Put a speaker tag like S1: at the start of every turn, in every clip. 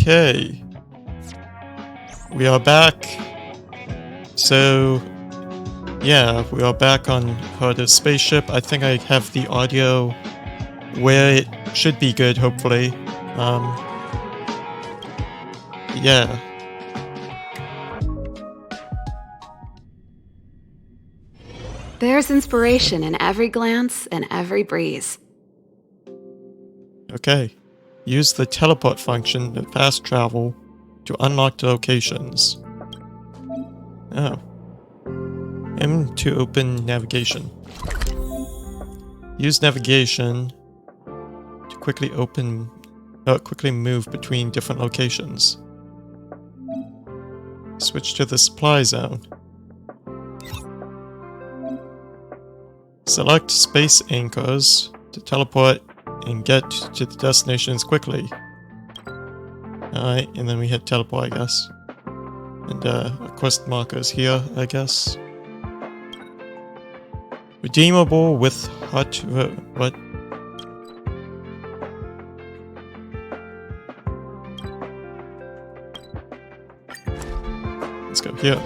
S1: Okay. We are back. So, yeah, we are back on Herder's spaceship. I think I have the audio where it should be good, hopefully. Yeah.
S2: There's inspiration in every glance and every breeze.
S1: Okay. Use the teleport function to fast travel to unlock the locations. Oh. M to open navigation. Use navigation to quickly move between different locations. Switch to the supply zone. Select space anchors to teleport and get to the destinations quickly. Alright, and then we hit teleport, I guess. And a quest markers here, I guess. Redeemable with hot... what? Let's go here.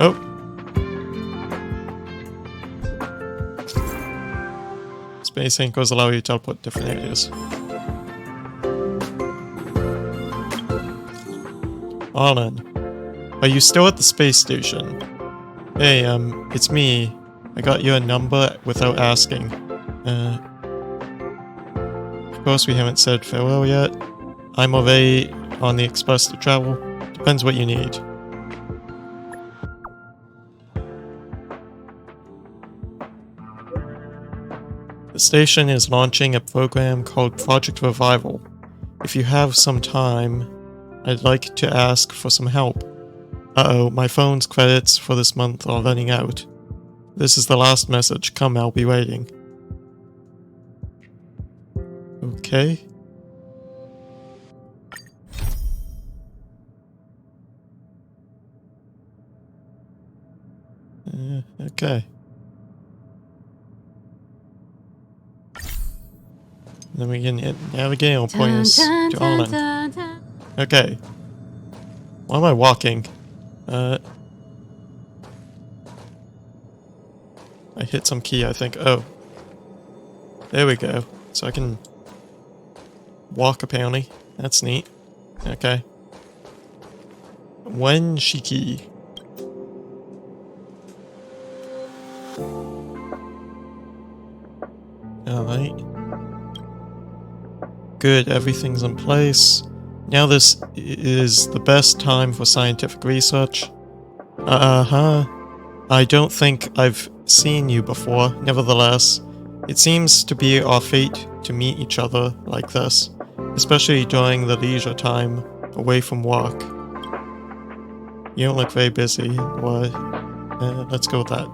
S1: Oh! Space anchors allow you to teleport different areas. Arlen, are you still at the space station? Hey, it's me. I got your number without asking. Of course we haven't said farewell yet. I'm away on the express to travel. Depends what you need. The station is launching a program called Project Revival. If you have some time, I'd like to ask for some help. Uh-oh, my phone's credits for this month are running out. This is the last message. Come, I'll be waiting. Okay. Okay. Then we can navigate, it'll point us to Arlen. Okay. Why am I walking? I hit some key, I think. Oh. There we go. So I can walk apparently. That's neat. Okay. When Shiki. Alright. Good, everything's in place. Now this is the best time for scientific research. I don't think I've seen you before. Nevertheless, it seems to be our fate to meet each other like this, especially during the leisure time away from work. You don't look very busy. What? Let's go with that.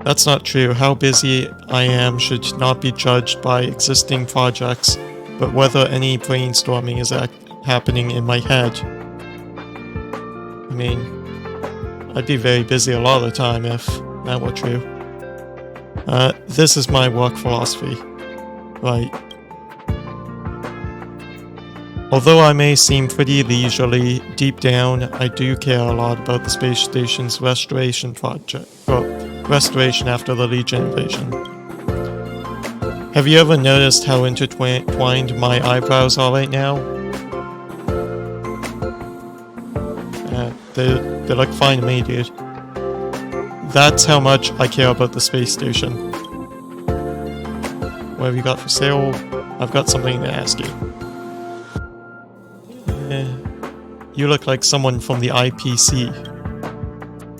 S1: That's not true. How busy I am should not be judged by existing projects, but whether any brainstorming is happening in my head. I mean, I'd be very busy a lot of the time if that were true. This is my work philosophy. Right. Although I may seem pretty leisurely, deep down, I do care a lot about the space station's restoration project. Well, restoration after the Legion invasion. Have you ever noticed how intertwined my eyebrows are right now? They look fine to me, dude. That's how much I care about the space station. What have you got for sale? I've got something to ask you. You look like someone from the IPC.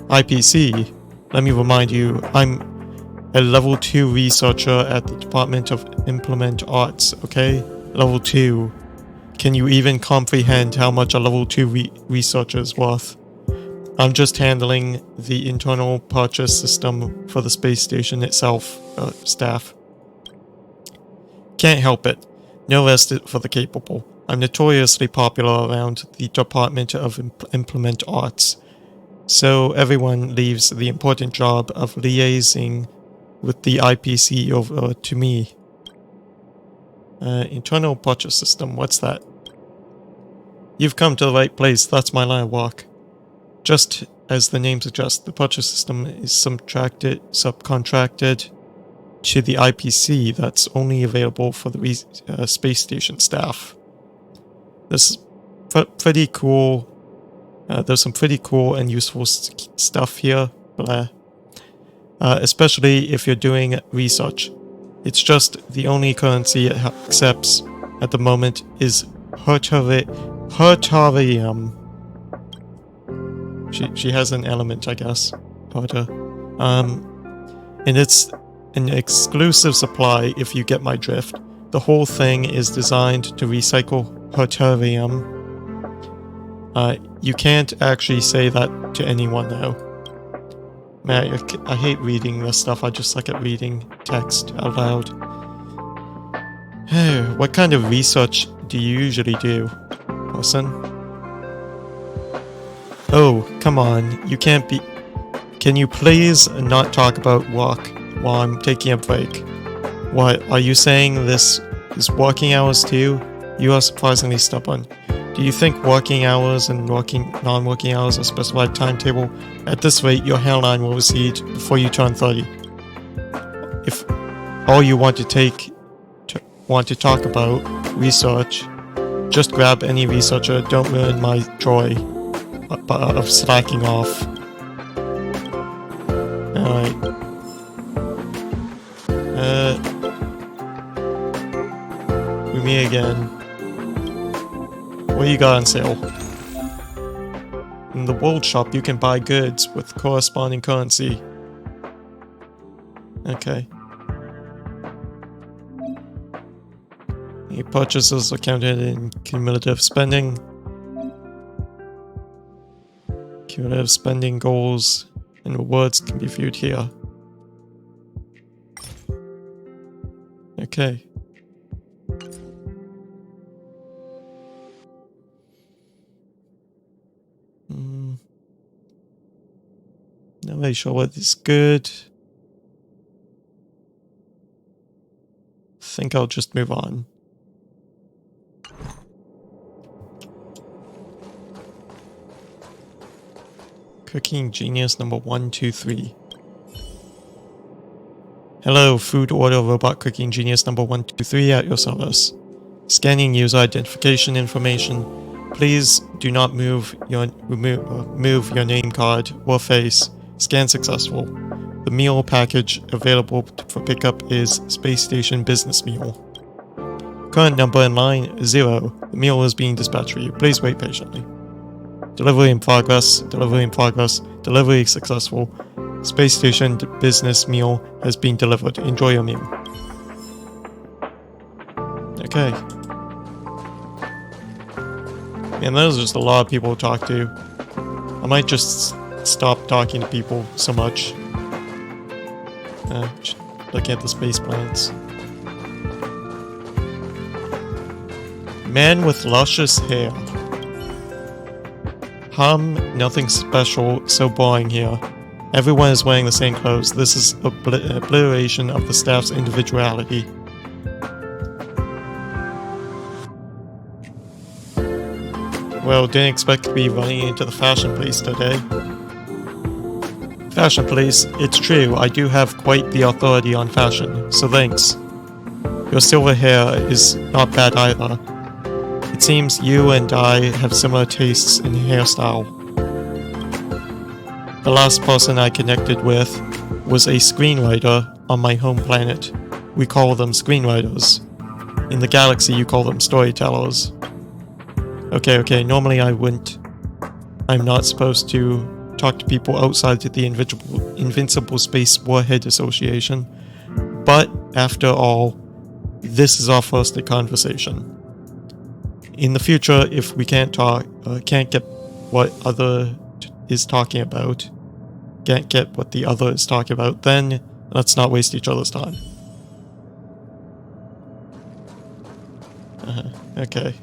S1: IPC? Let me remind you, I'm a level 2 researcher at the Department of Implement Arts, okay? Level 2. Can you even comprehend how much a level 2 researcher is worth? I'm just handling the internal purchase system for the space station itself, staff. Can't help it. No rest for the capable. I'm notoriously popular around the Department of Implement Arts. So everyone leaves the important job of liaising with the IPC over to me. Internal purchase system, what's that? You've come to the right place, that's my line of work. Just as the name suggests, the purchase system is subcontracted to the IPC that's only available for the space station staff. This is pretty cool. There's some pretty cool and useful stuff here, especially if you're doing research. It's just the only currency it accepts at the moment is Hertarium. She has an element, I guess. And it's an exclusive supply if you get my drift. The whole thing is designed to recycle Hertarium. You can't actually say that to anyone though. Man, I hate reading this stuff, I just suck at reading text out loud. What kind of research do you usually do, person? Oh, come on, you can't be... Can you please not talk about work while I'm taking a break? What, are you saying this is working hours too? You are surprisingly stubborn. Do you think working hours and non-working hours are a specified timetable? At this rate, your hairline will recede before you turn 30. If all you want to talk about research, just grab any researcher. Don't ruin my joy of slacking off. Alright. With me again. What do you got on sale? In the world shop, you can buy goods with corresponding currency. Okay. Any purchases are counted in cumulative spending. Cumulative spending goals and rewards can be viewed here. Okay. Not really sure what is good. Think I'll just move on. Cooking Genius number 123. Hello, food order robot Cooking Genius number 123 at your service. Scanning user identification information. Please do not move your name card or face. Scan successful. The meal package available for pickup is Space Station Business Meal. Current number in line 0. The meal is being dispatched for you. Please wait patiently. Delivery in progress. Delivery in progress. Delivery successful. Space Station Business Meal has been delivered. Enjoy your meal. Okay. Man, there's just a lot of people to talk to. I might just stop talking to people so much. Looking at the space plants. Man with luscious hair. Nothing special, so boring here. Everyone is wearing the same clothes. This is obliteration of the staff's individuality. Well, didn't expect to be running into the fashion place today. Fashion place, it's true, I do have quite the authority on fashion, so thanks. Your silver hair is not bad either. It seems you and I have similar tastes in hairstyle. The last person I connected with was a screenwriter on my home planet. We call them screenwriters. In the galaxy you call them storytellers. Okay, normally I wouldn't. I'm not supposed to talk to people outside the Invincible Space Warhead Association. But, after all, this is our first conversation. In the future, if we can't get what other is talking about, can't get what the other is talking about, then let's not waste each other's time. Okay.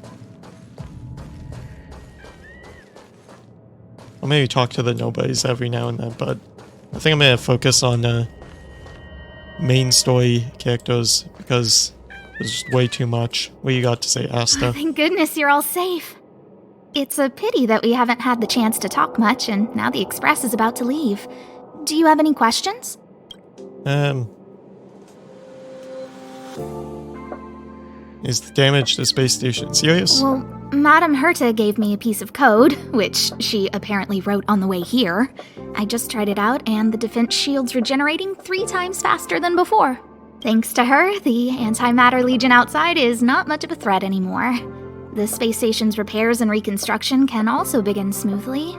S1: I'll maybe talk to the nobodies every now and then, but I think I'm gonna focus on main story characters because There's just way too much. What you got to say, Asta?
S3: Thank goodness you're all safe. It's a pity that we haven't had the chance to talk much, and now the express is about to leave. Do you have any questions?
S1: Is the damage to the space station serious?
S3: Well, Madame Herta gave me a piece of code, which she apparently wrote on the way here. I just tried it out, and the defense shield's regenerating 3 times faster than before. Thanks to her, the antimatter legion outside is not much of a threat anymore. The space station's repairs and reconstruction can also begin smoothly,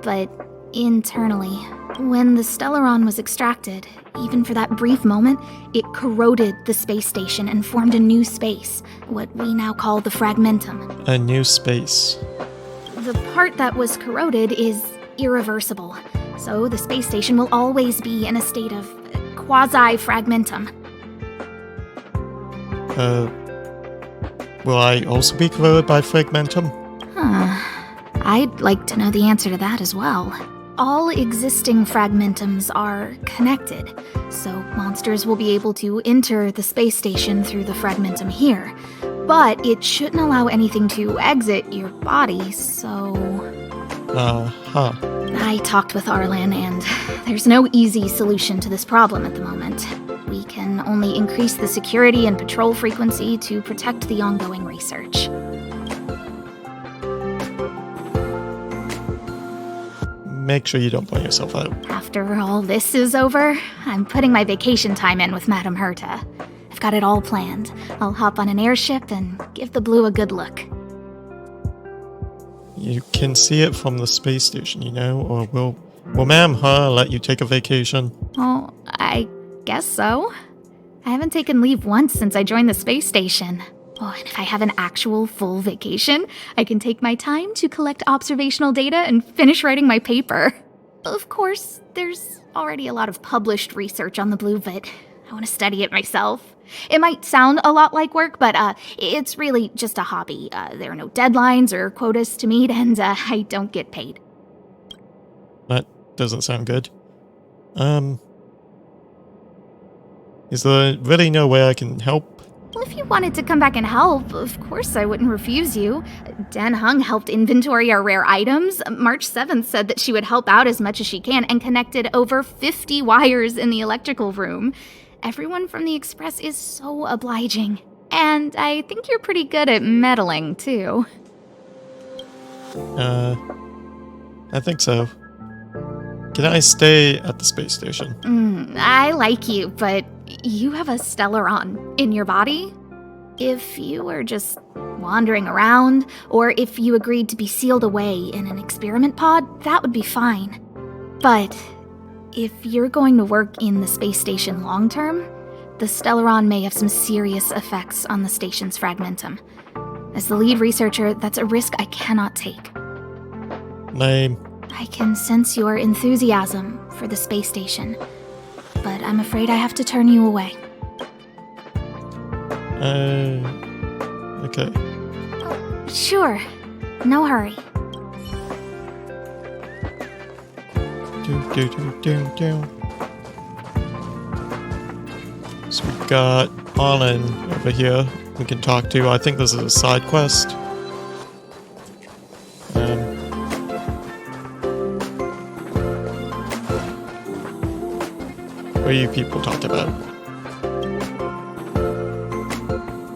S3: but internally. When the Stellaron was extracted, even for that brief moment, it corroded the space station and formed a new space, what we now call the fragmentum.
S1: A new space.
S3: The part that was corroded is irreversible, so the space station will always be in a state of quasi-fragmentum.
S1: Will I also be corroded by fragmentum?
S3: I'd like to know the answer to that as well. All existing fragmentums are connected, so monsters will be able to enter the space station through the fragmentum here. But it shouldn't allow anything to exit your body, so... I talked with Arlan, and there's no easy solution to this problem at the moment. We can only increase the security and patrol frequency to protect the ongoing research.
S1: Make sure you don't burn yourself out.
S3: After all this is over, I'm putting my vacation time in with Madame Herta. I've got it all planned. I'll hop on an airship and give the blue a good look.
S1: You can see it from the space station, you know, or will Madame Herta let you take a vacation?
S3: Oh, I guess so. I haven't taken leave once since I joined the space station. Oh, and if I have an actual full vacation, I can take my time to collect observational data and finish writing my paper. Of course, there's already a lot of published research on the blue, but I want to study it myself. It might sound a lot like work, but it's really just a hobby. There are no deadlines or quotas to meet, and I don't get paid.
S1: That doesn't sound good. Is there really no way I can help?
S3: Well, if you wanted to come back and help, of course I wouldn't refuse you. Dan Hung helped inventory our rare items. March 7th said that she would help out as much as she can and connected over 50 wires in the electrical room. Everyone from the Express is so obliging. And I think you're pretty good at meddling, too.
S1: I think so. Can I stay at the space station?
S3: I like you, but you have a Stellaron in your body. If you were just wandering around, or if you agreed to be sealed away in an experiment pod, that would be fine. But if you're going to work in the space station long term, the Stellaron may have some serious effects on the station's fragmentum. As the lead researcher, that's a risk I cannot take.
S1: Name.
S3: I can sense your enthusiasm for the space station, but I'm afraid I have to turn you away.
S1: Okay.
S3: Oh, sure. No hurry.
S1: So we got Arlen over here we can talk to. I think this is a side quest. What are you people talking about?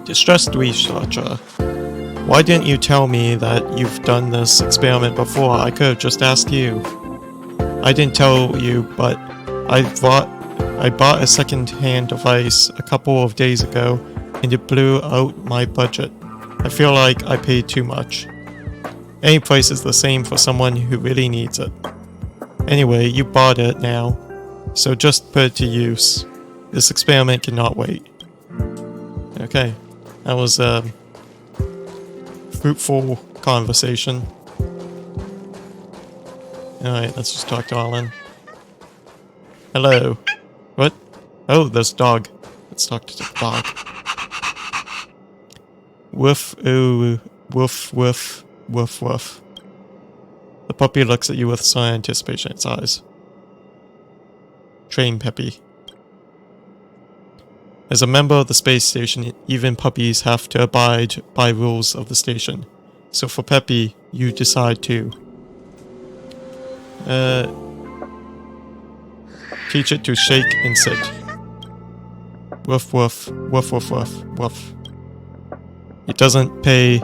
S1: Distressed researcher. Why didn't you tell me that you've done this experiment before? I could have just asked you. I didn't tell you, but I bought a second-hand device a couple of days ago, and it blew out my budget. I feel like I paid too much. Any price is the same for someone who really needs it. Anyway, you bought it now, so just put it to use. This experiment cannot wait. Okay, that was a fruitful conversation. Alright, let's just talk to Alan. Hello. What? Oh, there's a dog. Let's talk to the dog. Woof, ooh, woof, woof, woof, woof. The puppy looks at you with some anticipation in its eyes. Train Peppy. As a member of the space station, even puppies have to abide by rules of the station. So for Peppy, you decide to teach it to shake and sit. Woof woof, woof woof woof, woof. It doesn't pay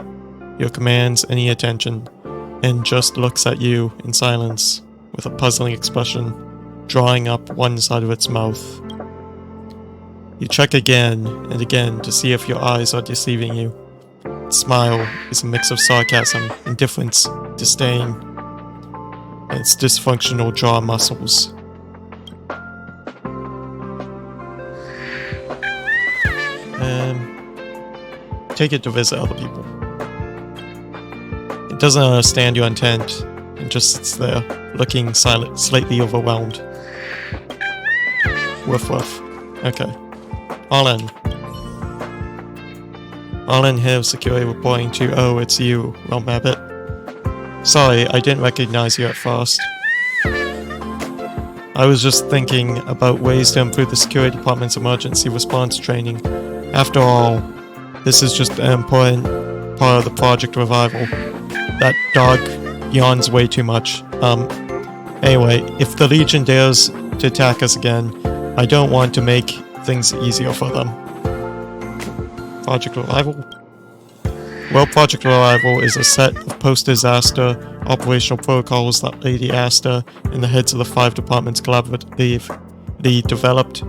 S1: your commands any attention and just looks at you in silence with a puzzling expression, drawing up one side of its mouth. You check again and again to see if your eyes are deceiving you. Its smile is a mix of sarcasm, indifference, disdain, and its dysfunctional jaw muscles. Take it to visit other people. It doesn't understand your intent and just sits there, looking silent, slightly overwhelmed. Woof woof. Okay. Arlen. Arlen, head of security, reporting to, oh, it's you, Realm Rabbit. Sorry, I didn't recognize you at first. I was just thinking about ways to improve the security department's emergency response training. After all, this is just an important part of the Project Revival. That dog yawns way too much. Anyway, if the Legion dares to attack us again, I don't want to make things easier for them. Project Revival? Well, Project Revival is a set of post-disaster operational protocols that Lady Asta and the heads of the 5 departments collaboratively developed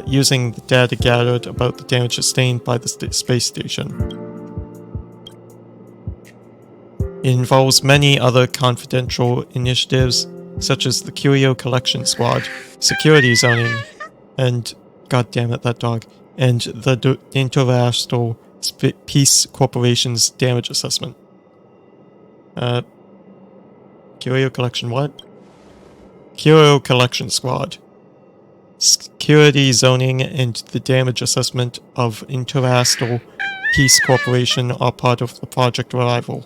S1: using the data gathered about the damage sustained by the space station. It involves many other confidential initiatives, such as the Curio Collection Squad, security zoning, and goddammit that dog, and the International Peace Corporation's damage assessment. Curio Collection what? Curio Collection Squad. Security zoning and the damage assessment of International Peace Corporation are part of the Project Revival.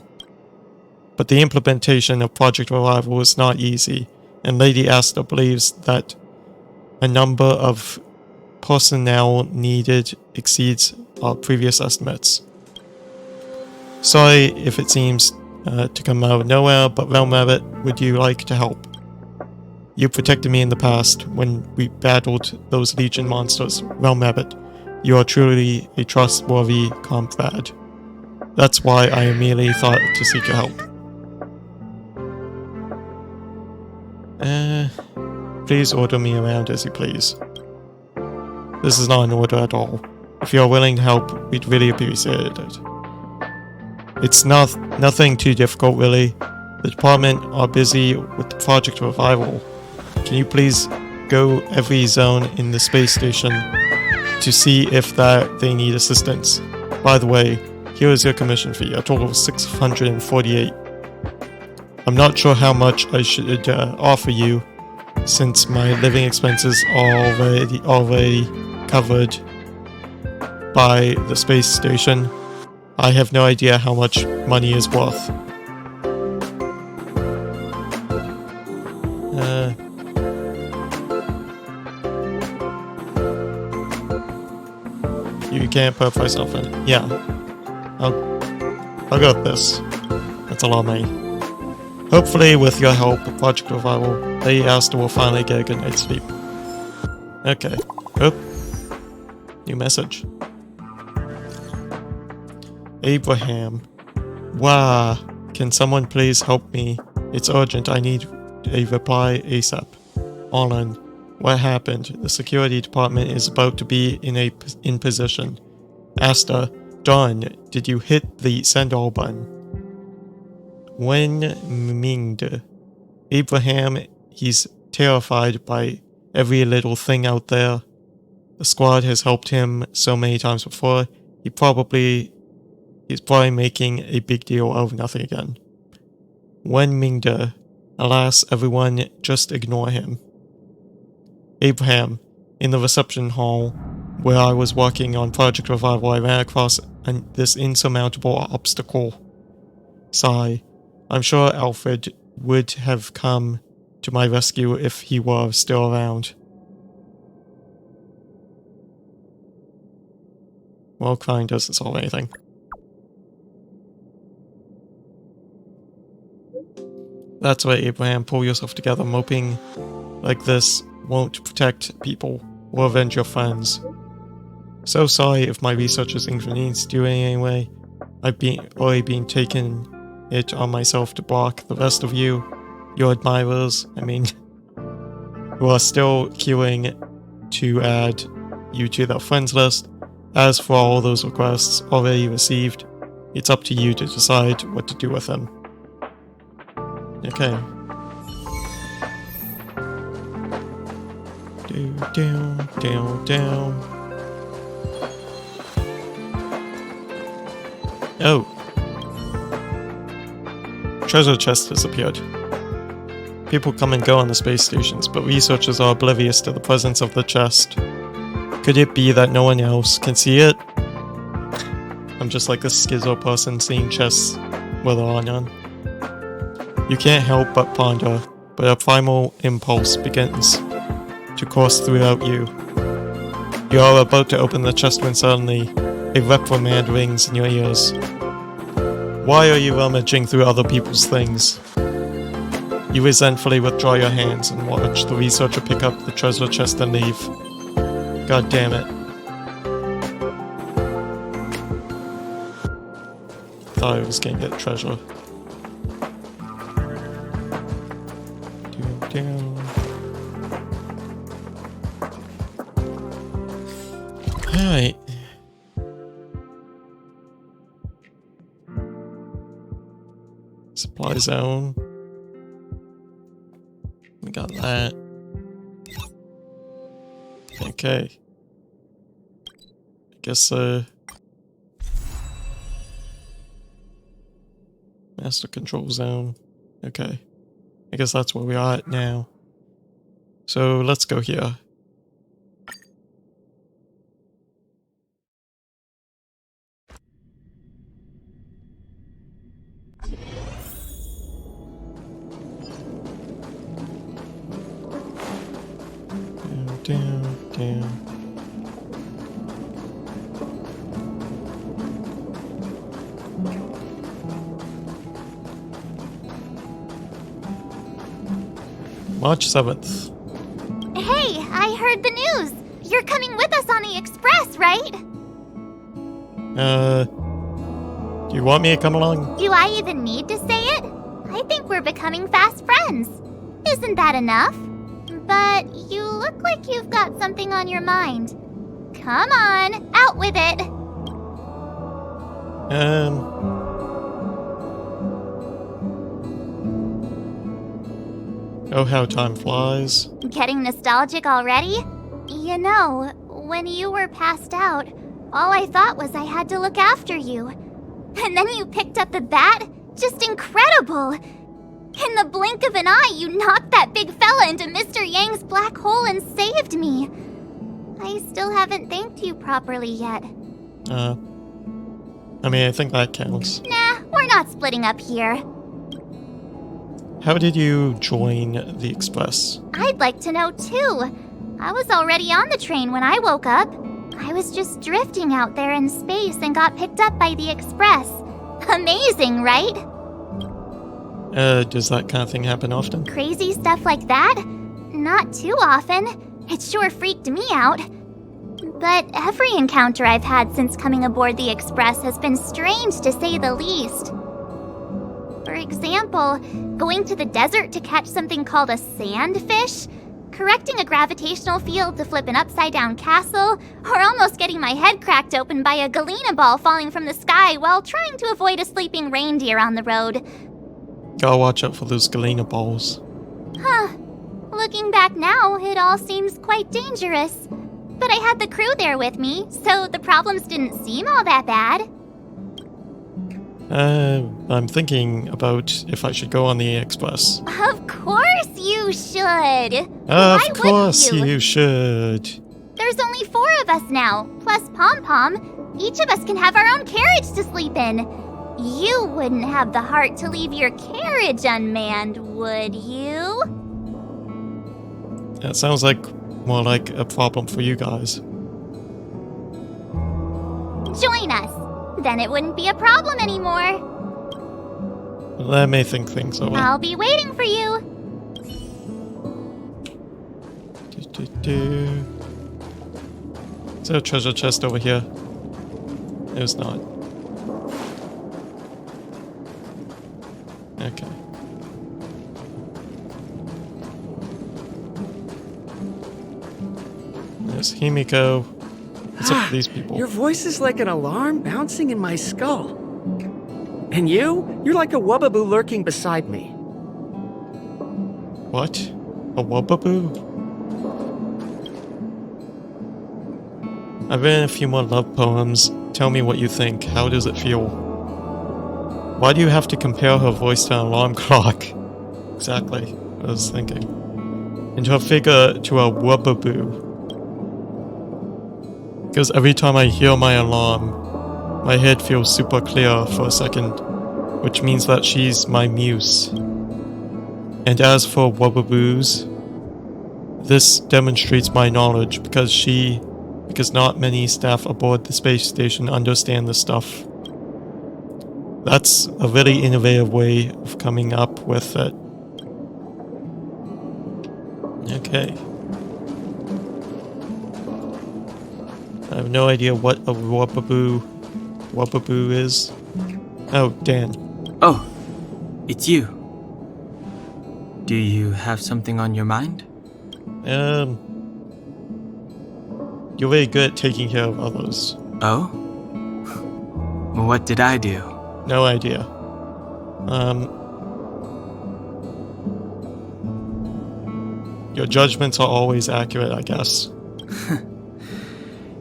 S1: But the implementation of Project Revival is not easy, and Lady Asta believes that a number of personnel needed exceeds our previous estimates. Sorry if it seems to come out of nowhere, but Realm Rabbit, would you like to help? You protected me in the past when we battled those Legion monsters. Realm Rabbit, you are truly a trustworthy comrade. That's why I immediately thought to seek your help. Please order me around as you please. This is not an order at all. If you are willing to help, we'd really appreciate it. It's nothing too difficult, really. The department are busy with the Project Revival. Can you please go every zone in the space station to see if they need assistance? By the way, here is your commission fee, a total of 648. I'm not sure how much I should offer you, since my living expenses are already covered by the space station. I have no idea how much money is worth. You can't put a price off it. Yeah. I'll go with this. That's a lot of money. Hopefully, with your help, Project Revival, Lady Asta will finally get a good night's sleep. Okay. Oh. New message. Abraham. Wow. Can someone please help me? It's urgent. I need a reply ASAP. Arlen. What happened? The security department is about to be in position. Asta. Darn. Did you hit the send all button? Wen Mingde. Abraham, he's terrified by every little thing out there. The squad has helped him so many times before. He's probably making a big deal out of nothing again. Wen Mingde. Alas, everyone, just ignore him. Abraham. In the reception hall, where I was working on Project Revival, I ran across this insurmountable obstacle. Sigh. I'm sure Alfred would have come to my rescue if he were still around. Well, crying doesn't solve anything. That's right, Abraham, pull yourself together. Moping like this won't protect people or avenge your friends. So sorry if my research has inconvenienced you in any way. I've already been taking it on myself to block the rest of you, your admirers, who are still queuing to add you to their friends list. As for all those requests already received, it's up to you to decide what to do with them. Okay. Down. Oh. Treasure chest disappeared. People come and go on the space stations, but researchers are oblivious to the presence of the chest. Could it be that no one else can see it? I'm just like this schizo person seeing chests with a on. You can't help but ponder, but a primal impulse begins to course throughout you. You are about to open the chest when suddenly a reprimand rings in your ears. Why are you rummaging through other people's things? You resentfully withdraw your hands and watch the researcher pick up the treasure chest and leave. God damn it. Thought I was gonna get treasure. Alright. Supply zone. We got that. Okay. I guess, master control zone. Okay. I guess that's where we are at now. So let's go here. Down. March 7th.
S3: Hey, I heard the news. You're coming with us on the express, right?
S1: Do you want me to come along?
S3: Do I even need to say it? I think we're becoming fast friends. Isn't that enough? But you look like you've got something on your mind. Come on, out with it.
S1: Oh, how time flies.
S3: Getting nostalgic already? You know, when you were passed out, all I thought was I had to look after you. And then you picked up the bat? Just incredible! In the blink of an eye, you knocked that big fella into Mr. Yang's black hole and saved me. I still haven't thanked you properly yet.
S1: I think that counts.
S3: Nah, we're not splitting up here.
S1: How did you join the Express?
S3: I'd like to know too. I was already on the train when I woke up. I was just drifting out there in space and got picked up by the Express. Amazing, right?
S1: Does that kind of thing happen often?
S3: Crazy stuff like that? Not too often. It sure freaked me out. But every encounter I've had since coming aboard the Express has been strange to say the least. For example, going to the desert to catch something called a sandfish, correcting a gravitational field to flip an upside-down castle, or almost getting my head cracked open by a galena ball falling from the sky while trying to avoid a sleeping reindeer on the road.
S1: Gotta watch out for those galena balls.
S3: Huh. Looking back now, it all seems quite dangerous. But I had the crew there with me, so the problems didn't seem all that bad.
S1: I'm thinking about if I should go on the Express.
S3: Of course you should!
S1: Of course you should!
S3: There's only 4 of us now, plus Pom-Pom. Each of us can have our own carriage to sleep in. You wouldn't have the heart to leave your carriage unmanned, would you?
S1: That sounds like more like a problem for you guys.
S3: join us. Then it wouldn't be a problem anymore.
S1: Let me think things over.
S3: I'll be waiting for you.
S1: Is there a treasure chest over here? There's not. Okay. There's Himiko. What's up with these people?
S4: Your voice is like an alarm bouncing in my skull. And you're like a wubbaboo lurking beside me.
S1: What? A wubbaboo? I've written a few more love poems. Tell me what you think. How does it feel? Why do you have to compare her voice to an alarm clock? Exactly what I was thinking. And her figure to a wubbaboo. Because every time I hear my alarm, my head feels super clear for a second, which means that she's my muse. And as for wubbaboos, this demonstrates my knowledge because not many staff aboard the space station understand this stuff. That's a very innovative way of coming up with it. Okay. I have no idea what a wubbaboo is. Oh, Dan.
S5: Oh, it's you. Do you have something on your mind?
S1: You're very good at taking care of others.
S5: Oh? What did I do?
S1: No idea. Your judgments are always accurate, I guess.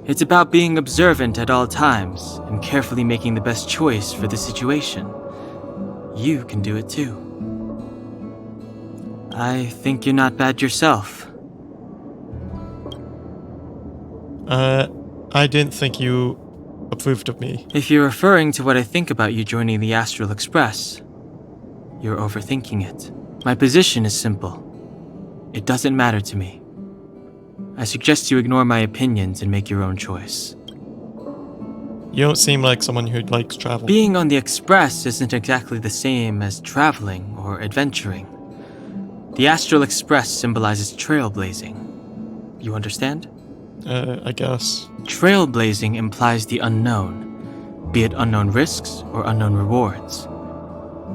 S5: It's about being observant at all times and carefully making the best choice for the situation. You can do it too. I think you're not bad yourself.
S1: I didn't think you approved of me.
S5: If you're referring to what I think about you joining the Astral Express, you're overthinking it. My position is simple. It doesn't matter to me. I suggest you ignore my opinions and make your own choice.
S1: You don't seem like someone who likes travel.
S5: Being on the Express isn't exactly the same as traveling or adventuring. The Astral Express symbolizes trailblazing. You understand?
S1: I guess.
S5: Trailblazing implies the unknown, be it unknown risks or unknown rewards.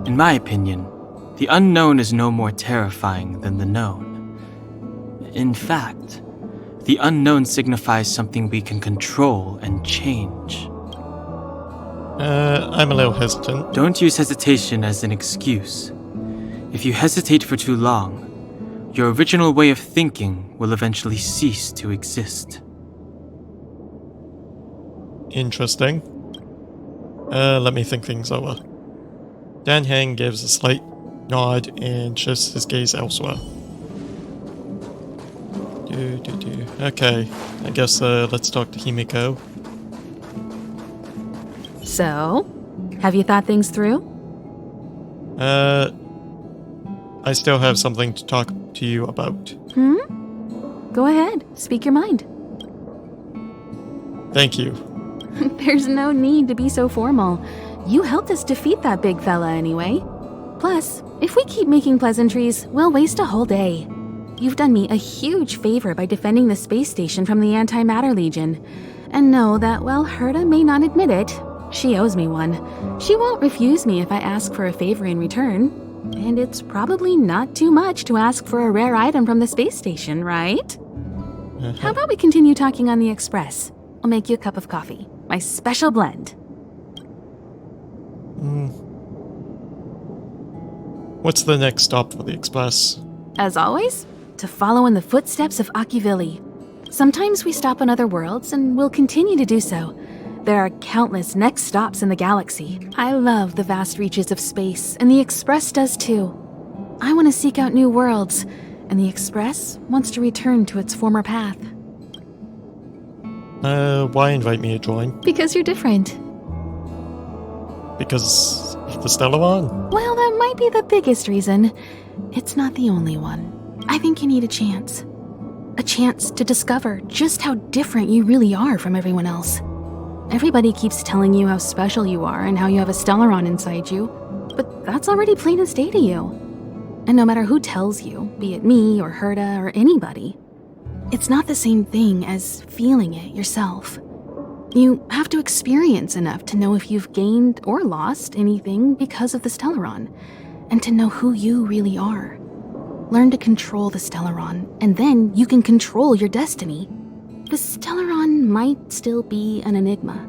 S5: In my opinion, the unknown is no more terrifying than the known. In fact, the unknown signifies something we can control and change.
S1: I'm a little hesitant.
S5: Don't use hesitation as an excuse. If you hesitate for too long, your original way of thinking will eventually cease to exist.
S1: Interesting. Let me think things over. Dan Heng gives a slight nod and shifts his gaze elsewhere. Okay, I guess let's talk to Himiko.
S6: So, have you thought things through?
S1: I still have something to talk to you about.
S6: Go ahead, speak your mind.
S1: Thank you.
S6: There's no need to be so formal. You helped us defeat that big fella anyway. Plus, if we keep making pleasantries, we'll waste a whole day. You've done me a huge favor by defending the space station from the Antimatter Legion. And know that while Herta may not admit it, she owes me one. She won't refuse me if I ask for a favor in return. And it's probably not too much to ask for a rare item from the space station, right? How about we continue talking on the Express? I'll make you a cup of coffee. My special blend.
S1: What's the next stop for the Express?
S6: As always, to follow in the footsteps of Akivili. Sometimes we stop on other worlds, and we'll continue to do so. There are countless next stops in the galaxy. I love the vast reaches of space, and the Express does too. I want to seek out new worlds, and the Express wants to return to its former path.
S1: Why invite me to join?
S6: Because you're different.
S1: Because of the Stellaron?
S6: Well, that might be the biggest reason. It's not the only one. I think you need a chance. A chance to discover just how different you really are from everyone else. Everybody keeps telling you how special you are and how you have a Stellaron inside you, but that's already plain as day to you. And no matter who tells you, be it me or Herta or anybody, it's not the same thing as feeling it yourself. You have to experience enough to know if you've gained or lost anything because of the Stellaron, and to know who you really are. Learn to control the Stellaron, and then you can control your destiny. The Stellaron might still be an enigma,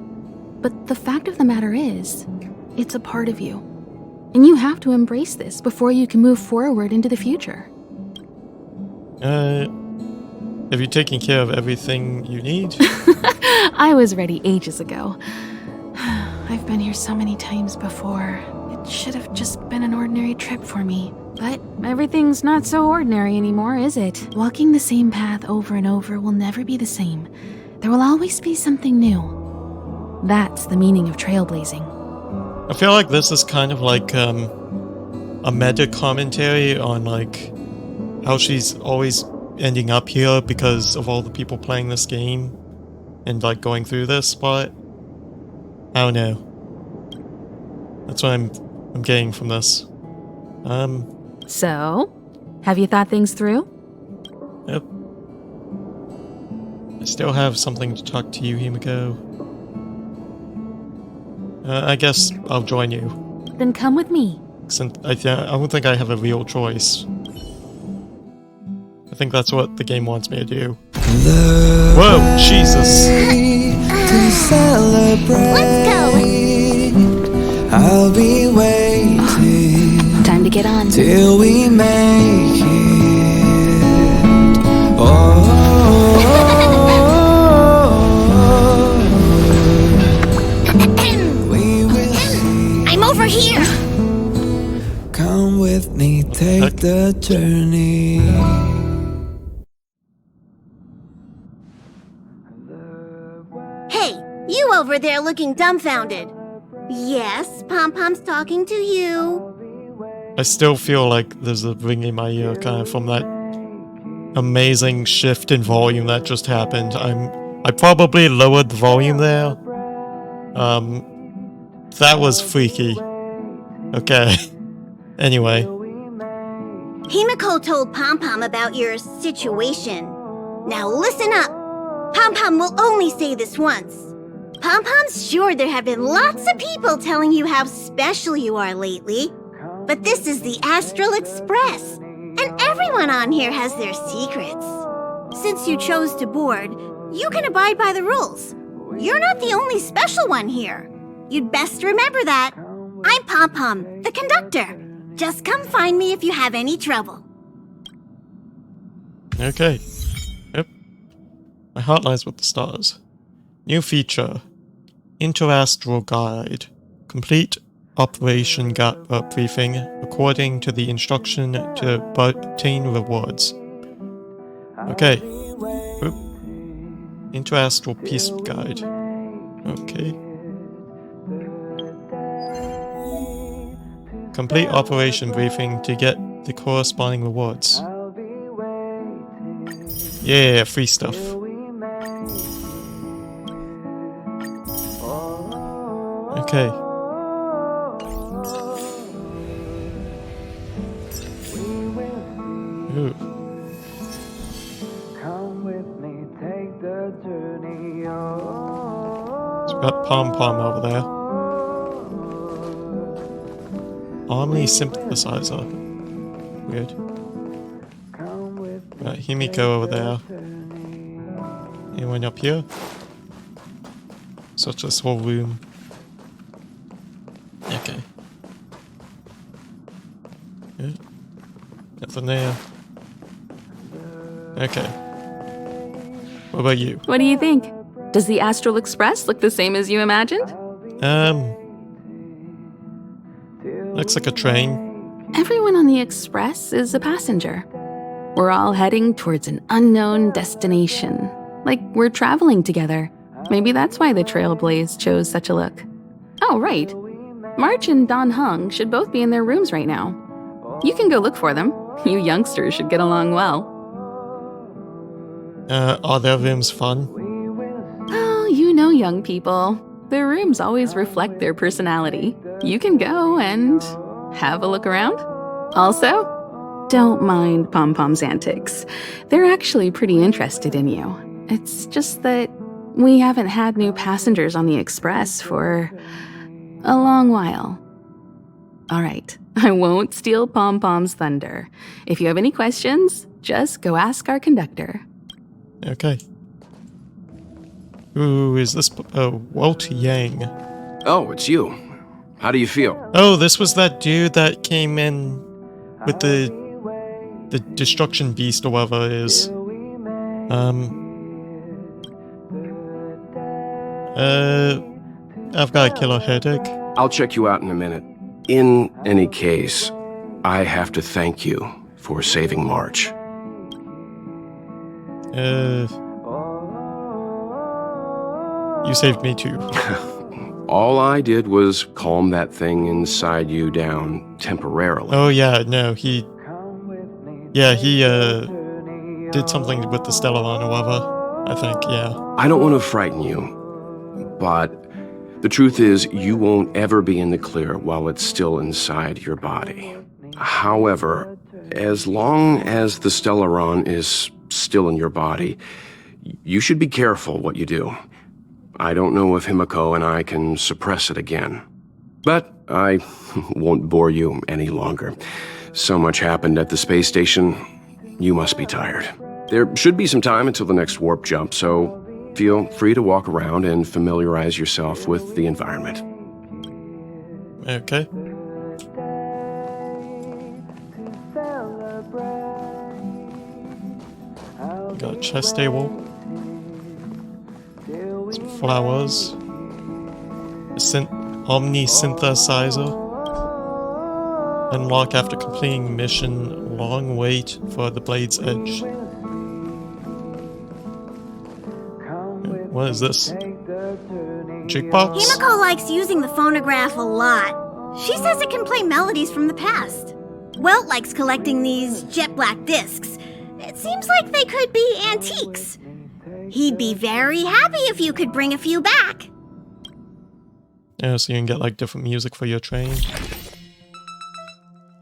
S6: but the fact of the matter is, it's a part of you. And you have to embrace this before you can move forward into the future.
S1: Have you taken care of everything you need?
S6: I was ready ages ago. I've been here so many times before. It should have just been an ordinary trip for me. But everything's not so ordinary anymore, is it? Walking the same path over and over will never be the same. There will always be something new. That's the meaning of trailblazing.
S1: I feel like this is kind of like a meta commentary on like how she's always ending up here because of all the people playing this game and like going through this, but I don't know. That's what I'm getting from this.
S6: So, have you thought things through?
S1: Yep. I still have something to talk to you, Himiko. I guess I'll join you.
S6: Then come with me.
S1: Since I don't think I have a real choice. I think that's what the game wants me to do. Whoa, Jesus!
S3: Let's go!
S7: I'll be waiting
S6: Time to get on.
S7: till we make it. We will see.
S3: I'm over here!
S7: Come with me, take the journey.
S8: Hey, you over there looking dumbfounded. Yes, Pom-Pom's talking to you.
S1: I still feel like there's a ring in my ear kind of from that amazing shift in volume that just happened. I probably lowered the volume there. That was freaky. Okay. Anyway.
S8: Himiko told Pom-Pom about your situation. Now listen up. Pom-Pom will only say this once. Pom-Pom's sure there have been lots of people telling you how special you are lately. But this is the Astral Express, and everyone on here has their secrets. Since you chose to board, you can abide by the rules. You're not the only special one here. You'd best remember that. I'm Pom-Pom, the conductor. Just come find me if you have any trouble.
S1: Okay. Yep. My heart lies with the stars. New feature. Interastral Guide. Complete Operation briefing according to the instruction to obtain rewards. Okay. Oop. Interastral Peace Guide. Okay. Complete operation briefing to get the corresponding rewards. Yeah, free stuff. Okay. Ooh. So we got Pom-Pom over there. Omni synthesizer. Weird. Right, Himiko over there. Anyone up here? Such this whole room. Okay. Yeah. Nothing there. Okay. What about you?
S6: What do you think? Does the Astral Express look the same as you imagined?
S1: Looks like a train.
S6: Everyone on the Express is a passenger. We're all heading towards an unknown destination. Like we're traveling together. Maybe that's why the Trailblaze chose such a look. Oh, right. March and Don Hung should both be in their rooms right now. You can go look for them. You youngsters should get along well.
S1: Are their rooms fun?
S6: Oh, you know, young people, their rooms always reflect their personality. You can go and have a look around. Also, don't mind Pom-Pom's antics. They're actually pretty interested in you. It's just that we haven't had new passengers on the express for a long while. All right, I won't steal Pom-Pom's thunder. If you have any questions, just go ask our conductor.
S1: Okay. Who is this? Oh, Walt Yang.
S9: Oh, it's you. How do you feel?
S1: Oh, this was that dude that came in with the destruction beast or whatever it is. I've got a killer headache.
S9: I'll check you out in a minute. In any case, I have to thank you for saving March.
S1: You saved me too.
S9: All I did was calm that thing inside you down temporarily.
S1: Oh yeah, no, he did something with the Stellaron or whatever, I think, yeah.
S9: I don't want to frighten you, but the truth is you won't ever be in the clear while it's still inside your body. However, as long as the Stellaron is still in your body, you should be careful what you do. I don't know if Himiko and I can suppress it again. But I won't bore you any longer. So much happened at the space station, you must be tired. There should be some time until the next warp jump, so feel free to walk around and familiarize yourself with the environment.
S1: Okay. Got a chest table. Some flowers. A Omni synthesizer. Unlock after completing mission. Long wait for the blade's edge. What is this? Jukebox?
S8: Himiko likes using the phonograph a lot. She says it can play melodies from the past. Welt likes collecting these jet black discs. It seems like they could be antiques. He'd be very happy if you could bring a few back.
S1: Oh, so you can get like different music for your train.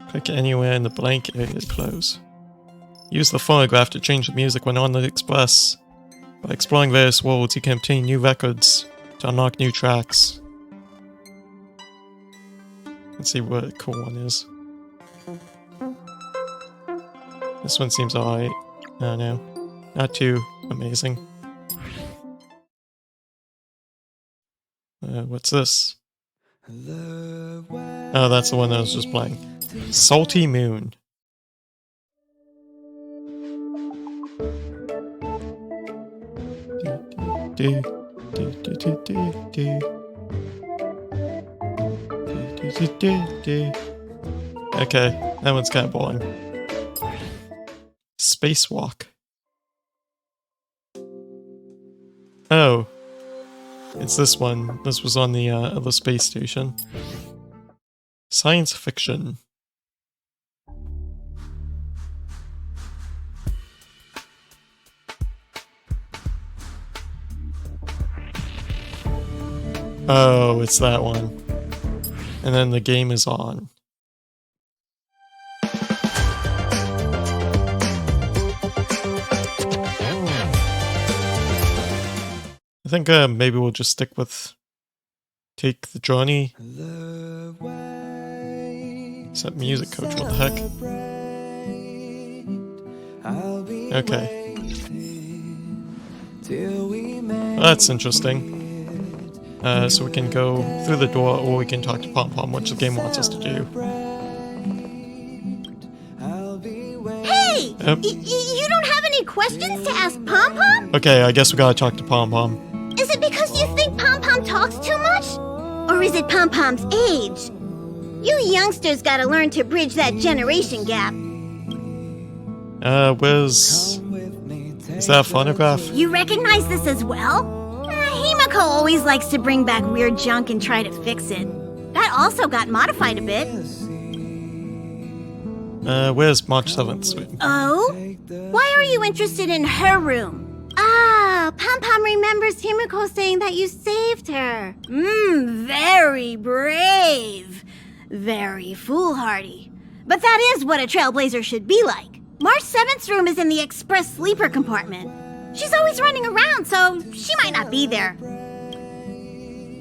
S1: Click anywhere in the blank area to close. Use the phonograph to change the music when on the express. By exploring various worlds, you can obtain new records to unlock new tracks. Let's see what a cool one is. This one seems alright. Oh no, not too amazing. What's this? Oh, that's the one that was just playing. Salty Moon. Okay, that one's kind of boring. Spacewalk. Oh. It's this one. This was on the other space station. Science fiction. Oh, it's that one. And then the game is on. I think maybe we'll just stick with Take the Journey. Set music coach, what the heck? Okay. Well, that's interesting. So we can go through the door or we can talk to Pom-Pom, which the game wants us to do.
S8: Hey! You don't have any questions to ask Pom-Pom?
S1: Okay, I guess we gotta talk to Pom-Pom.
S8: Is it because you think Pom-Pom talks too much? Or is it Pom-Pom's age? You youngsters gotta learn to bridge that generation gap.
S1: Is that a phonograph?
S8: You recognize this as well? Himiko always likes to bring back weird junk and try to fix it. That also got modified a bit.
S1: Where's March 7th?
S8: Oh? Why are you interested in her room? Ah, Pom Pom remembers Himiko saying that you saved her. Very brave. Very foolhardy. But that is what a trailblazer should be like. March 7th's room is in the express sleeper compartment. She's always running around, so she might not be there.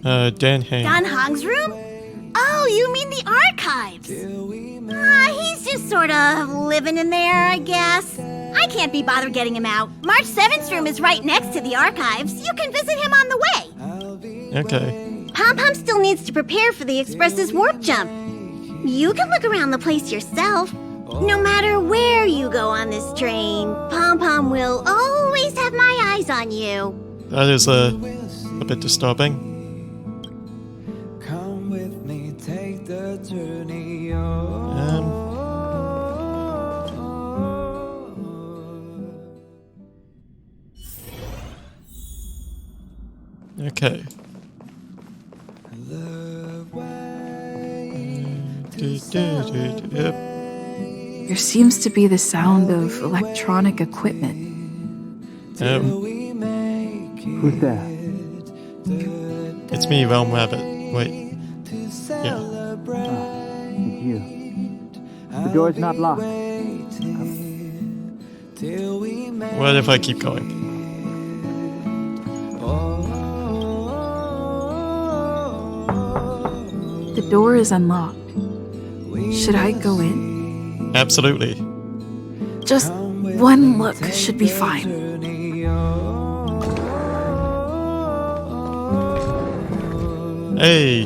S1: Dan Hang.
S8: Dan Hong's room? Oh, you mean the archives? He's just sort of living in there, I guess. I can't be bothered getting him out. March 7th's room is right next to the archives. You can visit him on the way.
S1: Okay.
S8: Pom Pom still needs to prepare for the Express's warp jump. You can look around the place yourself. No matter where you go on this train, Pom Pom will always have my eyes on you.
S1: That is a bit disturbing.
S7: Come with me, take the journey
S1: Okay. Yep.
S10: There seems to be the sound of electronic equipment.
S5: Who's there?
S1: It's me, Realm Rabbit. Wait. Yeah.
S5: It's you. The door's not locked.
S1: What if I keep going?
S10: The door is unlocked. Should I go in?
S1: Absolutely.
S10: Just one look should be fine.
S1: Hey!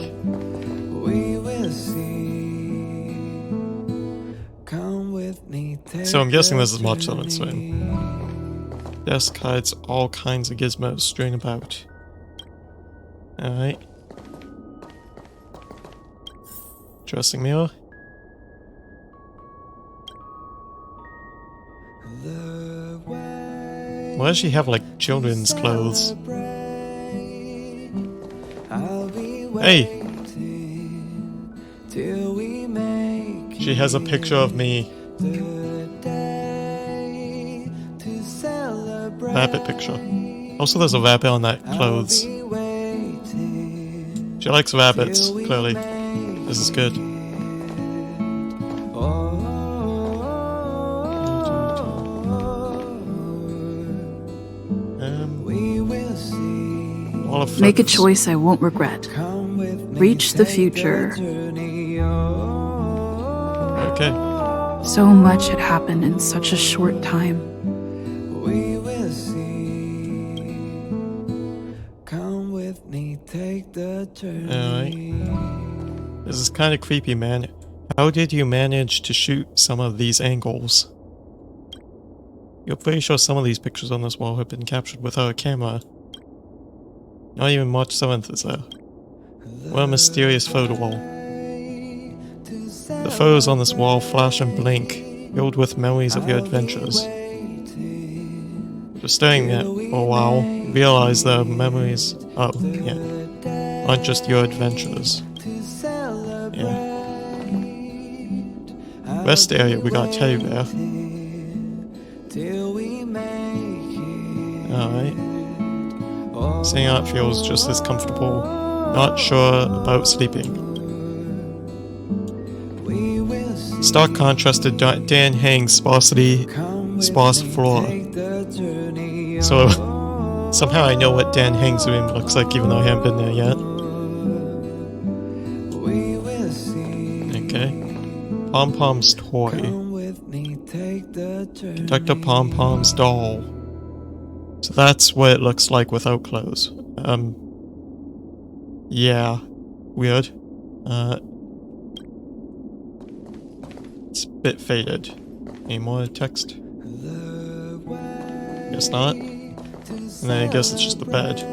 S1: So I'm guessing this is March 7th swim. Desk hides all kinds of gizmos strewn about. Alright. Dressing mirror. Why does she have like children's clothes? Hey! She has a picture of me. Rabbit picture. Also there's a rabbit on that clothes. She likes rabbits, clearly. This is good.
S10: Make a choice I won't regret. Reach the future.
S1: Okay.
S10: So much had happened in such a short time.
S1: Alright. This is kind of creepy, man. How did you manage to shoot some of these angles? You're pretty sure some of these pictures on this wall have been captured without a camera. Not even March 7th is there. What a mysterious photo wall. The photos on this wall flash and blink, filled with memories of your adventures. Just staring at for a while, realize the memories aren't just your adventures. Yeah. Rest area, we got a teddy bear. Alright. Staying out feels just as comfortable. Not sure about sleeping. Stark contrast to Dan Hang's sparse floor. So, somehow I know what Dan Hang's room looks like even though I haven't been there yet. Okay. Pom Pom's toy. Conductor Pom Pom's doll. So that's what it looks like without clothes. Yeah. Weird. It's a bit faded. Any more text? Guess not. And then I guess it's just the bed.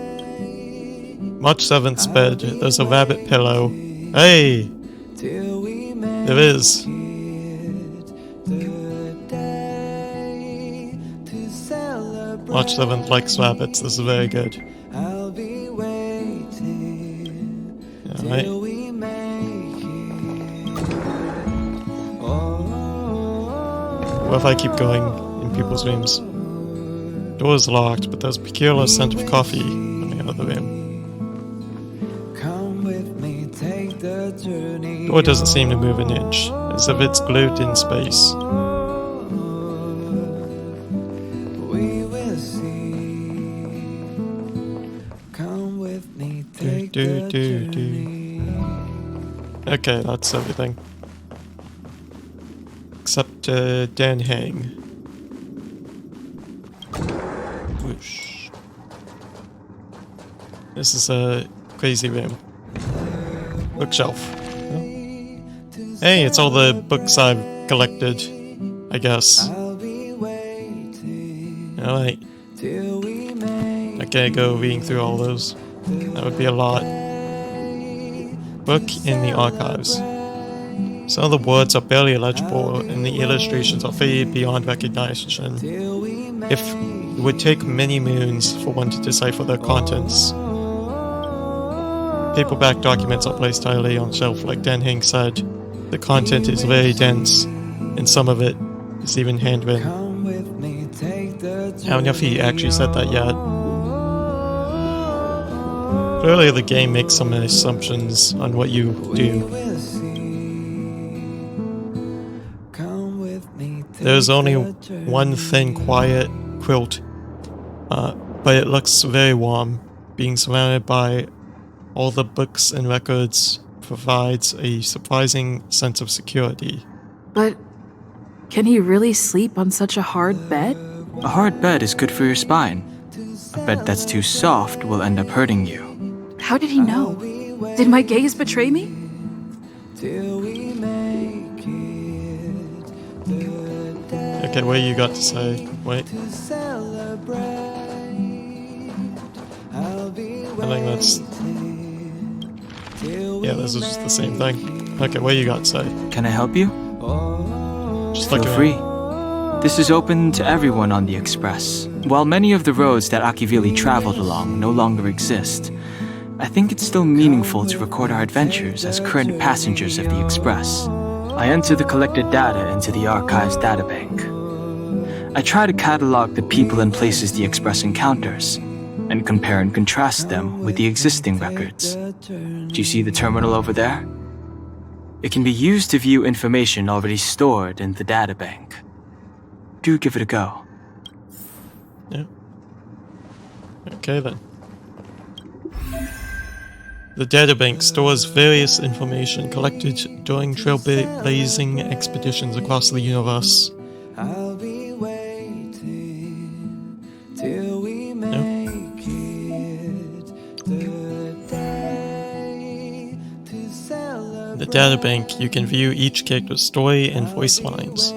S1: March 7th's bed. There's a rabbit pillow. Hey! There is. March 7th likes rabbits. This is very good. Alright. What if I keep going in people's rooms? Door's locked, but there's a peculiar scent of coffee coming out of the room.
S7: Come with me, take the journey.
S1: Door doesn't seem to move an inch, as if it's glued in space.
S7: We will see. Come with me, take the journey.
S1: Okay, that's everything. Except Dan Hang. Whoosh. This is a crazy room. Bookshelf. Oh. Hey, it's all the books I've collected, I guess. Alright. I can't go reading through all those. That would be a lot. Book in the archives. Some of the words are barely illegible and the illustrations are faded beyond recognition. It would take many moons for one to decipher their contents. Paperback documents are placed tightly on shelf, like Dan Heng said. The content is very dense, and some of it is even handwritten. I don't know if he actually said that yet. Clearly the game makes some assumptions on what you do. There's only one thin, quiet quilt, but it looks very warm. Being surrounded by all the books and records provides a surprising sense of security.
S10: But can he really sleep on such a hard bed?
S5: A hard bed is good for your spine. A bed that's too soft will end up hurting you.
S10: How did he know? Did my gaze betray me?
S1: Okay, what you got to say? Wait. I think that's... Yeah, this is just the same thing. Okay, what you got to say?
S5: Can I help you?
S1: Just
S5: Feel free. This is open to everyone on the Express. While many of the roads that Akivili traveled along no longer exist, I think it's still meaningful to record our adventures as current passengers of the Express. I enter the collected data into the archive's databank. I try to catalog the people and places the Express encounters, and compare and contrast them with the existing records. Do you see the terminal over there? It can be used to view information already stored in the databank. Do give it a go.
S1: Yeah. Okay then. The databank stores various information collected during trailblazing expeditions across the universe.
S7: I'll be waiting till we make it the day to celebrate.
S1: In the databank, you can view each character's story and voice lines.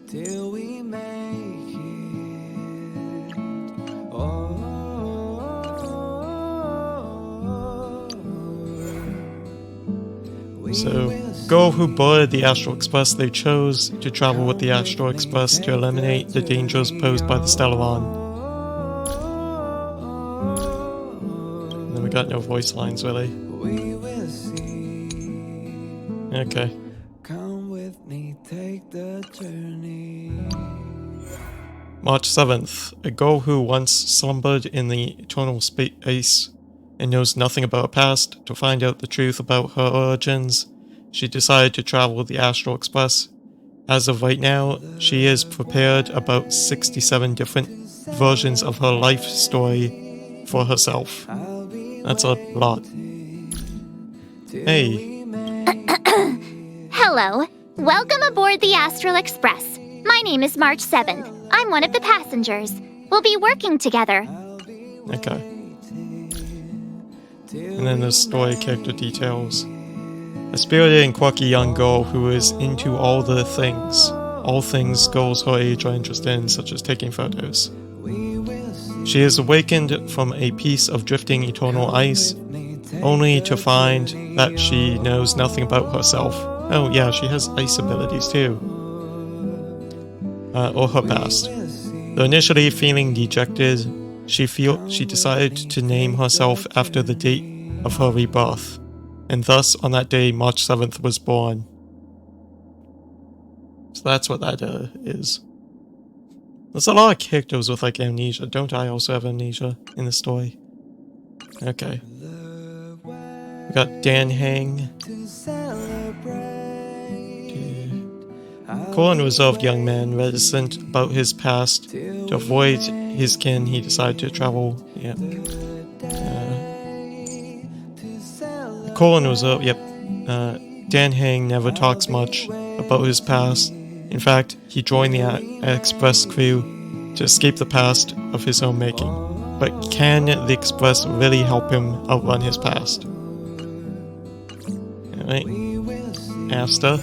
S7: Till we make it.
S1: So, Go who boarded the Astral Express, they chose to travel with the Astral Express to eliminate the dangers posed by the Stellaron. And then we got no voice lines, really. Okay.
S7: Come with me, take the journey.
S1: March 7th. A girl who once slumbered in the eternal space and knows nothing about her past. To find out the truth about her origins, she decided to travel with the Astral Express. As of right now, she has prepared about 67 different versions of her life story for herself. That's a lot. Hey.
S11: Hello. Welcome aboard the Astral Express. My name is March 7th. I'm one of the passengers. We'll be working together.
S1: Okay. And then there's story character details. A spirited and quirky young girl who is into all things girls her age are interested in, such as taking photos. She is awakened from a piece of drifting eternal ice, only to find that she knows nothing about herself. Oh yeah, she has ice abilities too. Or her past. Though initially feeling dejected, she decided to name herself after the date of her rebirth. And thus, on that day, March 7th was born. So that's what that is. There's a lot of characters with like amnesia. Don't I also have amnesia in the story? Okay. We got Dan Hang. Cool and reserved young man, reticent about his past. To avoid his kin, he decided to travel. Yeah. Cool and reserved, yep. Dan Hang never talks much about his past. In fact, he joined the Express crew to escape the past of his own making. But can the Express really help him outrun his past? Alright. Asta.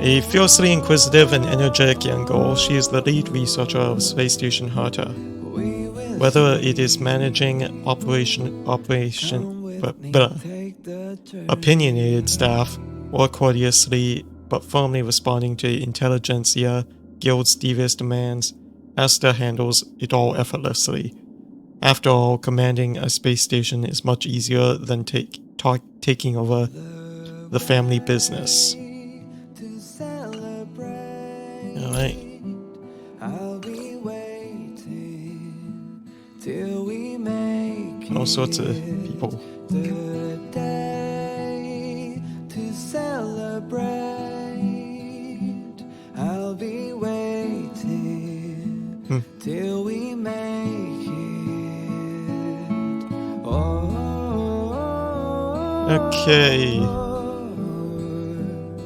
S1: A fiercely inquisitive and energetic young girl, she is the lead researcher of Space Station Herta. Whether it is managing opinionated staff, or courteously but firmly responding to intelligentsia guild's devious demands, Asta handles it all effortlessly. After all, commanding a space station is much easier than taking over the family business. Alright. All sorts of people.
S7: I'll be waiting till we make it.
S1: Okay.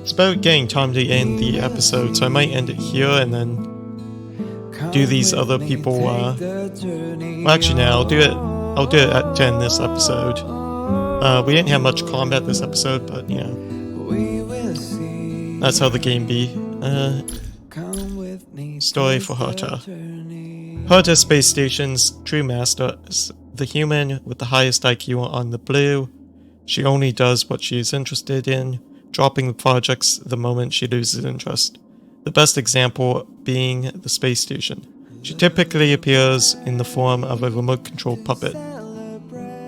S1: It's about getting time to end the episode, so I might end it here and then do these other people. Well, actually, no, I'll do it to end this episode. We didn't have much combat this episode, but you know, that's how the game be. Story for Herta. Herta Space Station's true master is the human with the highest IQ on the blue. She only does what she is interested in, dropping the projects the moment she loses interest. The best example being the space station. She typically appears in the form of a remote-controlled puppet.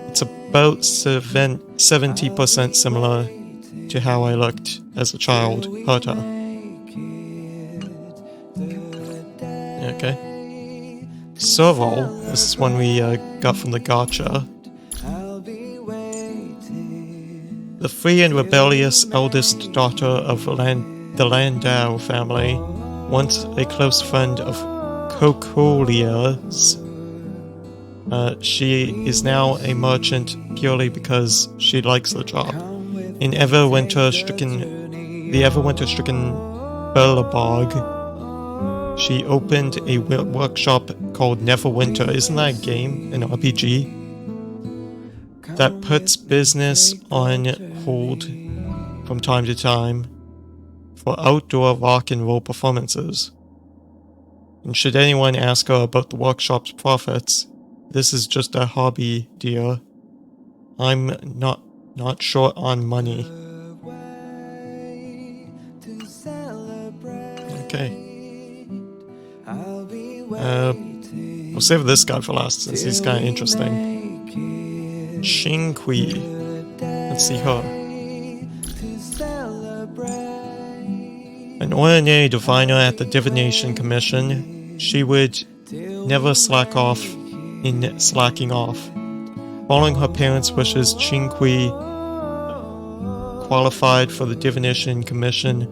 S1: It's about 70% similar to how I looked as a child, Herta. Okay. Serval, this is one we got from the gacha. The free and rebellious eldest daughter of the Landau family, once a close friend of Kokolia's. She is now a merchant purely because she likes the job. In the Everwinter-stricken Berlebog, she opened a workshop called Neverwinter. Isn't that a game, an RPG? That puts business on hold from time to time for outdoor rock and roll performances. And should anyone ask her about the workshop's profits, this is just a hobby, dear. I'm not short on money. Okay. I'll save this guy for last since he's kind of interesting. Xingqi. Let's see her. An ordinary diviner at the Divination Commission, she would never slack off in slacking off. Following her parents' wishes, Xingqi qualified for the Divination Commission,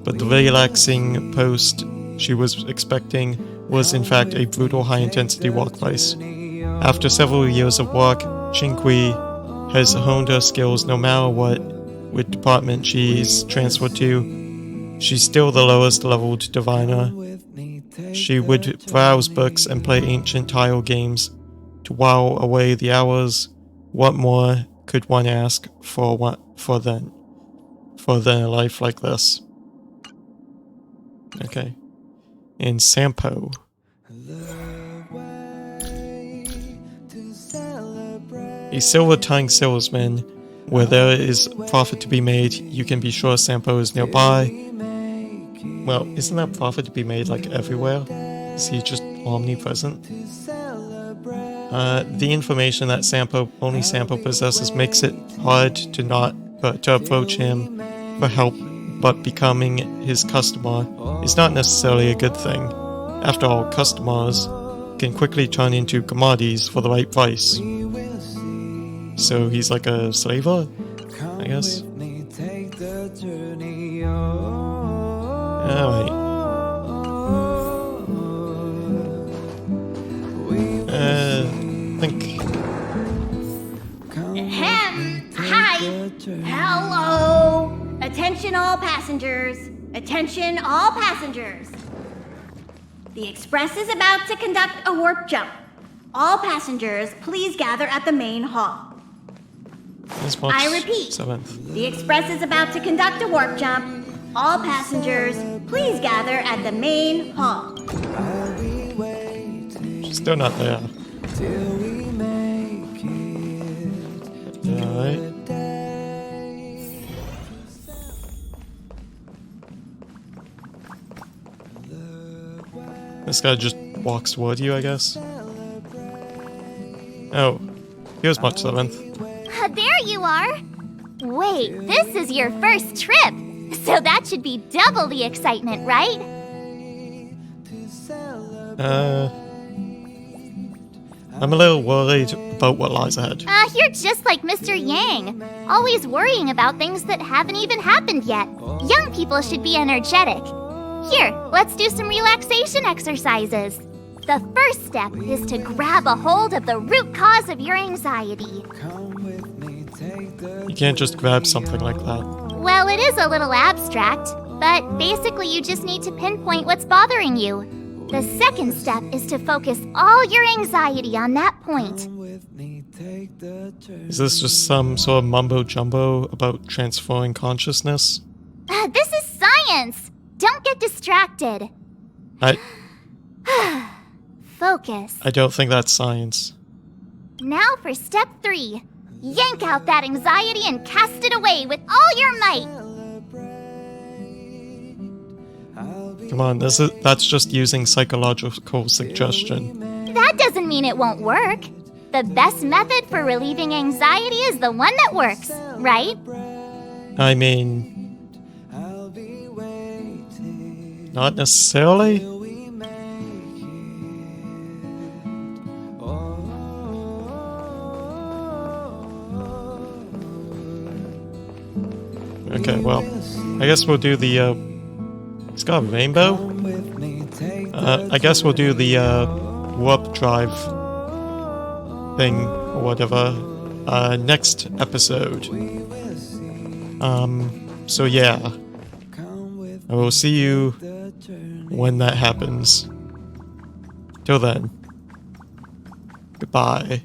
S1: but the relaxing post she was expecting was in fact a brutal high-intensity workplace. After several years of work, Xingqi has honed her skills no matter what department she's transferred to. She's still the lowest leveled diviner. She would browse books and play ancient tile games to while away the hours. What more could one ask for a life like this? Okay. And Sampo. A silver-tongued salesman. Where there is profit to be made, you can be sure Sampo is nearby. Well, isn't that profit to be made like everywhere? Is he just omnipresent? The information that only Sampo possesses makes it hard to approach him for help but becoming his customer is not necessarily a good thing. After all, customers can quickly turn into commodities for the right price. So he's like a slaver, I guess. Alright. Think.
S8: Ahem. Hi. Hello. Attention all passengers. Attention all passengers. The express is about to conduct a warp jump. All passengers, please gather at the main hall. I repeat,
S1: 7th.
S8: The express is about to conduct a warp jump. All passengers, please gather at the main hall.
S1: She's still not there. Alright. This guy just walks toward you, I guess. Oh, here's March 7th.
S11: There you are! Wait, this is your first trip! So that should be double the excitement, right?
S1: I'm a little worried about what lies ahead.
S11: You're just like Mr. Yang, always worrying about things that haven't even happened yet. Young people should be energetic. Here, let's do some relaxation exercises. The first step is to grab a hold of the root cause of your anxiety.
S1: You can't just grab something like that.
S11: Well, it is a little abstract, but basically you just need to pinpoint what's bothering you. The second step is to focus all your anxiety on that point.
S1: Is this just some sort of mumbo-jumbo about transferring consciousness?
S11: This is science! Don't get distracted. Focus.
S1: I don't think that's science.
S11: Now for step 3. Yank out that anxiety and cast it away with all your might.
S1: Come on, that's just using psychological suggestion.
S11: That doesn't mean it won't work. The best method for relieving anxiety is the one that works, right?
S1: I mean... not necessarily? Okay, well, I guess we'll do the, it's got a rainbow? I guess we'll do the, warp drive thing, or whatever, next episode. So yeah. I will see you when that happens. Till then, goodbye.